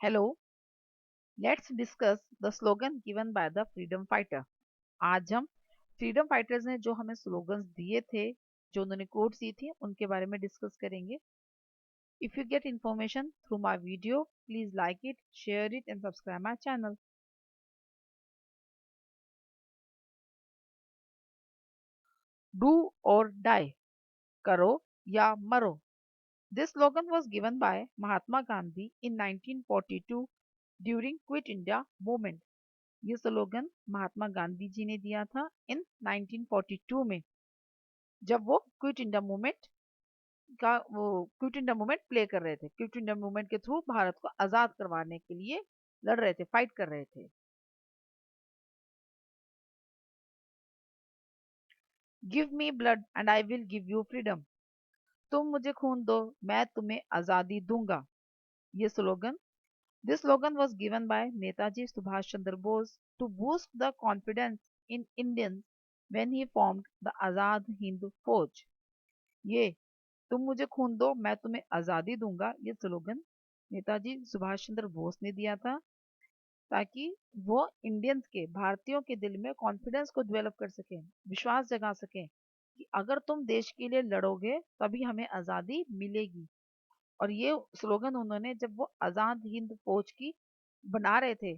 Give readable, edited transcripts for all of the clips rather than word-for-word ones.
Hello, let's discuss the slogan given by the freedom fighter. आज हम freedom fighters ने जो हमें स्लोगन्स दिए थे, जो उन्होंने कोट्स दी थी, उनके बारे में डिस्कस करेंगे. If you get information through my video, please like it, share it and subscribe my channel. Do or die, करो या मरो. This slogan was given by Mahatma Gandhi in 1942 during Quit India movement. ये slogan Mahatma Gandhi ji ने दिया था इन 1942 में, जब वो क्विट इंडिया मूवमेंट प्ले कर रहे थे. क्विट इंडिया मूवमेंट के थ्रू भारत को आजाद करवाने के लिए लड़ रहे थे, फाइट कर रहे थे. Give me blood and I will give you freedom. तुम मुझे खून दो, मैं तुम्हें आजादी दूंगा. ये slogan this slogan was given by Netaji Subhash Chandra Bose to boost the confidence in Indians when he formed the Azad Hind Fauj. ये तुम मुझे खून दो, मैं तुम्हें आजादी दूंगा, ये स्लोगन नेताजी सुभाष चंद्र बोस ने दिया था, ताकि वो इंडियंस के, भारतीयों के दिल में कॉन्फिडेंस को डेवलप कर सकें, विश्वास जगा सकें कि अगर तुम देश के लिए लड़ोगे तभी हमें आज़ादी मिलेगी. और ये स्लोगन उन्होंने जब वो आज़ाद हिंद फौज की बना रहे थे,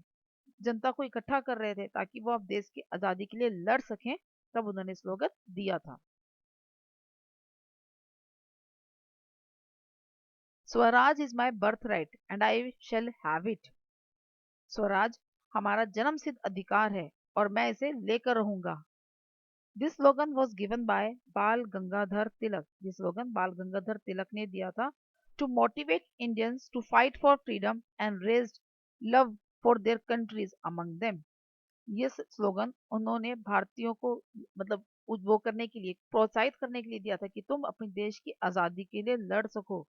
जनता को इकट्ठा कर रहे थे ताकि वो अब देश की आज़ादी के लिए लड़ सकें, तब उन्होंने स्लोगन दिया था. Swaraj is my birth right and I shall have it. Swaraj हमारा जन्म सिद्ध अधिकार है और मैं इसे लेकर रहूंगा. This slogan was given bye बाल गंगाधर तिलक. ये स्लोगन बाल गंगाधर तिलक ने दिया था to motivate Indians to fight for freedom and raise love for their countries among them. ये स्लोगन उन्होंने भारतीयों को, मतलब वो करने के लिए, प्रोत्साहित करने के लिए दिया था कि तुम अपने देश की आज़ादी के लिए लड़ सको,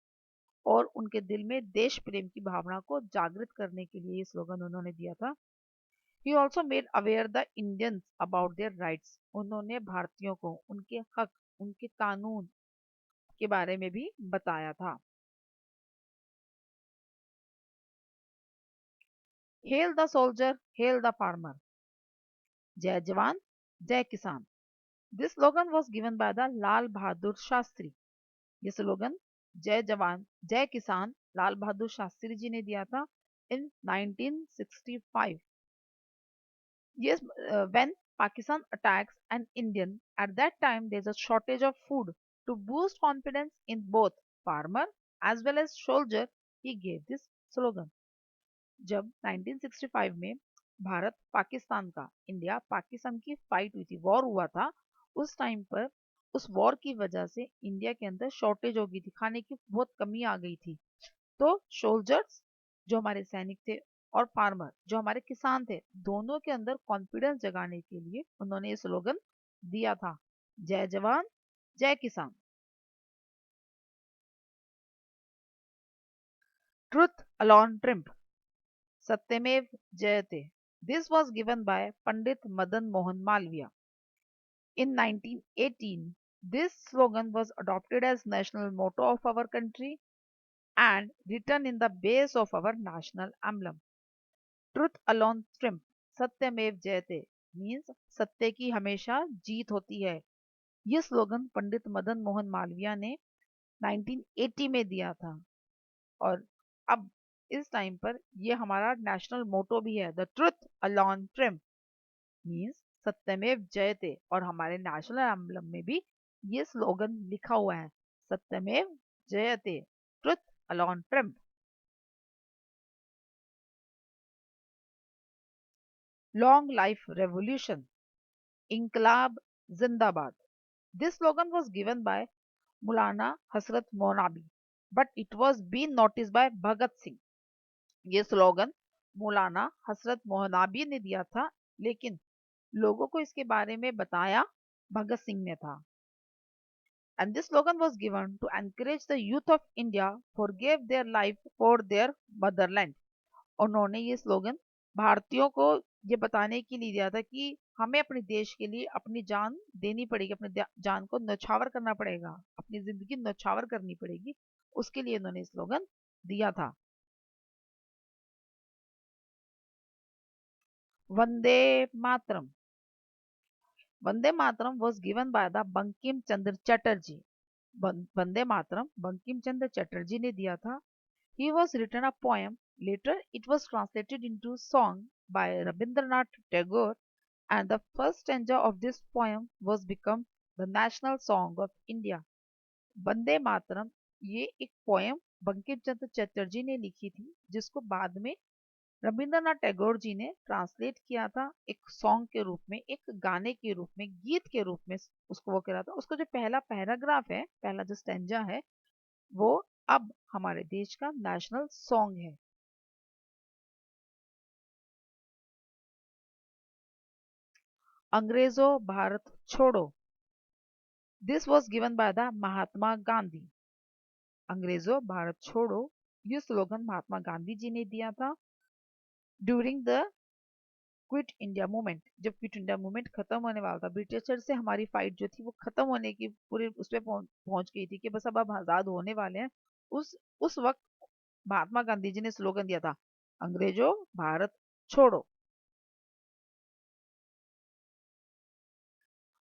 और उनके दिल में देश प्रेम की भावना को जागृत करने के लिए ये स्लोगन उन्होंने दिया था. He also made aware the Indians about their rights. उन्होंने भारतीयों को उनके हक, उनके कानून के बारे में भी बताया था. Hail the soldier, hail the farmer. जय जवान, जय किसान. This slogan was given by the Lal Bahadur Shastri. ये स्लोगन जय जवान, जय किसान लाल बहादुर शास्त्री जी ने दिया था in 1965. Yes, when Pakistan attacks an Indian, at that time there's a shortage of food. To boost confidence in both farmer as well as soldier, he gave this slogan. जब 1965 में भारत पाकिस्तान का, इंडिया पाकिस्तान की फाइट हुई थी, war हुआ था, उस time पर उस वॉर की वजह से इंडिया के अंदर शॉर्टेज हो गई थी, खाने की बहुत कमी आ गई थी. तो सोल्जर्स, जो हमारे सैनिक थे, और फार्मर, जो हमारे किसान थे, दोनों के अंदर कॉन्फिडेंस जगाने के लिए उन्होंने ये स्लोगन दिया था, जय जवान, जय किसान. ट्रुथ अलॉन ट्रिम्प, सत्यमेव जयते. This was given by Pandit Madan Mohan Malviya. In 1918, this slogan was adopted as national motto of our country and written in the base of our national emblem. Truth alone triumph, सत्यमेव जयते, मीन्स सत्य की हमेशा जीत होती है. ये स्लोगन पंडित मदन मोहन मालवीय ने 1980 में दिया था, और अब इस टाइम पर ये हमारा नेशनल मोटो भी है, the truth alone triumph, means सत्यमेव जयते. और हमारे नेशनल एम्बलम में भी ये स्लोगन लिखा हुआ है, सत्यमेव जयते, truth alone triumph. Long live revolution, इंकलाब जिंदाबाद. This slogan was given by Maulana Hasrat Monabi, but it was being noticed by Bhagat Singh. ये स्लोगन मौलाना हसरत मोहनाबी ने दिया था, लेकिन लोगों को इसके बारे में बताया भगत सिंह ने था. And this slogan was given to encourage the youth of India forgave their life for their motherland. उन्होंने ये स्लोगन भारतीयों को ये बताने के लिए दिया था कि हमें अपने देश के लिए अपनी जान देनी पड़ेगी, अपनी जान को न्यौछावर करना पड़ेगा, अपनी जिंदगी न्यौछावर करनी पड़ेगी, उसके लिए उन्होंने स्लोगन दिया था. Vande Matram. Vande Matram was given by the Bankim Chandra Chatterjee. Vande Matram Bankim Chandra Chatterjee ने दिया था. He was written a poem. Later, it was translated into song by Rabindranath Tagore, and the first stanza of this poem was become the national song of India. Vande Mataram ये एक poem Bankim Chandra Chatterjee ने लिखी थी, जिसको बाद में रविंद्रनाथ टैगोर जी ने ट्रांसलेट किया था एक सॉन्ग के रूप में, एक गाने के रूप में, गीत के रूप में उसको वो करा था. उसका जो पहला पैराग्राफ है, पहला जो स्टेंजा है, वो अब हमारे देश का नेशनल सॉन्ग है. अंग्रेजों भारत छोड़ो. This was given by the Mahatma Gandhi. अंग्रेजों भारत छोड़ो ये स्लोगन महात्मा गांधी जी ने दिया था during the quit India movement. जब क्विट इंडिया मूवमेंट खत्म होने वाला था, ब्रिटिशर से हमारी फाइट जो थी वो खत्म होने की पूरी उस पर पहुंच गई थी कि बस अब आजाद होने वाले हैं. उस वक्त महात्मा गांधी जी ने स्लोगन दिया था, अंग्रेजों भारत छोड़ो.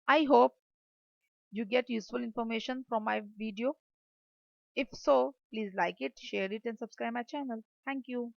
I hope you get useful information from my video. If so, please like it, share it, and subscribe my channel. Thank you.